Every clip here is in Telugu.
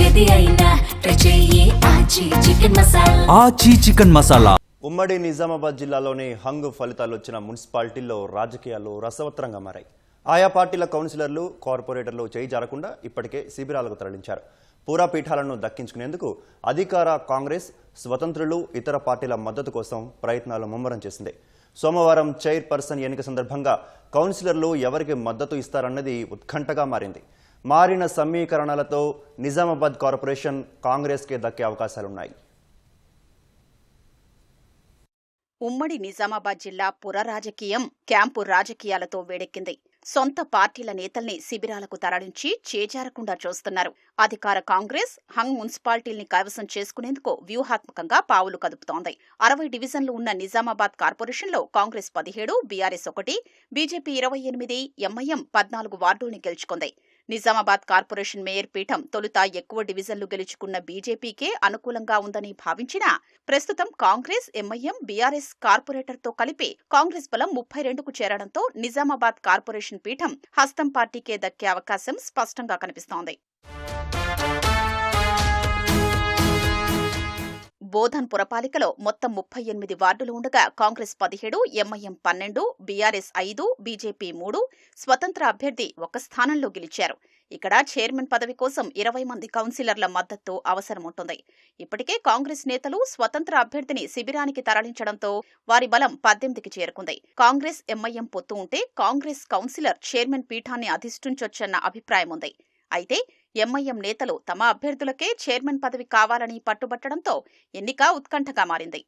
ఏది అయినా ట్రై చెయ్యి ఆచి చికెన్ మసాలా. ఉమ్మడి నిజామాబాద్ జిల్లాలోని హంగ్ ఫలితాలు వచ్చిన మున్సిపాలిటీల్లో రాజకీయాలు రసవత్రంగా మారాయి. ఆయా పార్టీల కౌన్సిలర్లు, కార్పొరేటర్లు చేయి జారకుండా ఇప్పటికే శిబిరాలకు తరలించారు. పూరాపీఠాలను దక్కించుకునేందుకు అధికార కాంగ్రెస్, స్వతంత్రులు, ఇతర పార్టీల మద్దతు కోసం ప్రయత్నాలు ముమ్మరం చేసింది. సోమవారం చైర్పర్సన్ ఎన్నిక సందర్భంగా కౌన్సిలర్లు ఎవరికి మద్దతు ఇస్తారన్నది ఉత్కంఠగా మారింది. మారిన సమీకరణాలతో నిజామాబాద్ కార్పొరేషన్ కాంగ్రెస్కే దక్కే అవకాశాలున్నాయి. ఉమ్మడి నిజామాబాద్ జిల్లా పుర రాజకీయం క్యాంపు రాజకీయాలతో వేడెక్కింది. సొంత పార్టీల నేతల్ని శిబిరాలకు తరలించి చేజారకుండా చూస్తున్నారు. అధికార కాంగ్రెస్ హంగ్ మున్సిపాలిటీల్ని కైవసం చేసుకునేందుకు వ్యూహాత్మకంగా పావులు కదుపుతోంది. 60 డివిజన్లు ఉన్న నిజామాబాద్ కార్పొరేషన్లో కాంగ్రెస్ 17, బీఆర్ఎస్ 1, బీజేపీ 28, ఎంఐఎం 14 వార్డుల్ని గెలుచుకుంది. నిజామాబాద్ కార్పొరేషన్ మేయర్ పీఠం తొలుత ఎక్కువ డివిజన్లు గెలుచుకున్న బీజేపీకే అనుకూలంగా ఉందని భావించినా ప్రస్తుతం కాంగ్రెస్, ఎంఐఎం, బీఆర్ఎస్ కార్పొరేటర్తో కలిపి కాంగ్రెస్ బలం 32కు చేరడంతో నిజామాబాద్ కార్పొరేషన్ పీఠం హస్తం పార్టీకే దక్కే అవకాశం స్పష్టంగా కనిపిస్తోంది. బోధన్ పురపాలికలో మొత్తం 38 వార్డులు ఉండగా కాంగ్రెస్ 17, ఎంఐఎం 12, బీఆర్ఎస్ 5, బీజేపీ 3, స్వతంత్ర అభ్యర్థి 1 స్థానంలో గెలిచారు. ఇక్కడ చైర్మన్ పదవి కోసం 20 మంది కౌన్సిలర్ల మద్దతు అవసరముంటుంది. ఇప్పటికే కాంగ్రెస్ నేతలు స్వతంత్ర అభ్యర్థిని శిబిరానికి తరలించడంతో వారి బలం 18కి చేరుకుంది. కాంగ్రెస్, ఎంఐఎం పొత్తు ఉంటే కాంగ్రెస్ కౌన్సిలర్ చైర్మన్ పీఠాన్ని అధిష్ఠించొచ్చన్న అభిప్రాయం ఉంది. అయితే ఎంఐఎం నేతలు తమ అభ్యర్థులకే చైర్మన్ పదవి కావాలని పట్టుబట్టడంతో ఎన్నిక ఉత్కంఠగా మారింది.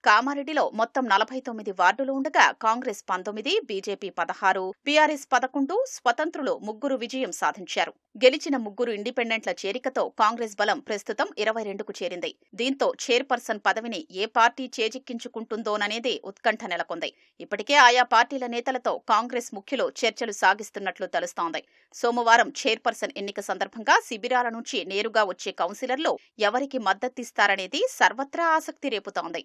కామారెడ్డిలో మొత్తం 49 వార్డులు ఉండగా కాంగ్రెస్ 19, బీజేపీ 16, బీఆర్ఎస్ 11, స్వతంత్రులు 3 విజయం సాధించారు. గెలిచిన 3 ఇండిపెండెంట్ల చేరికతో కాంగ్రెస్ బలం ప్రస్తుతం 22కు చేరింది. దీంతో చైర్పర్సన్ పదవిని ఏ పార్టీ చేజిక్కించుకుంటుందోననేది ఉత్కంఠ నెలకొంది. ఇప్పటికే ఆయా పార్టీల నేతలతో కాంగ్రెస్ ముఖ్యులు చర్చలు సాగిస్తున్నట్లు తెలుస్తోంది. సోమవారం చైర్పర్సన్ ఎన్నిక సందర్భంగా శిబిరాల నుంచి నేరుగా వచ్చే కౌన్సిలర్లు ఎవరికి మద్దతిస్తారనేది సర్వత్రా ఆసక్తి రేపుతోంది.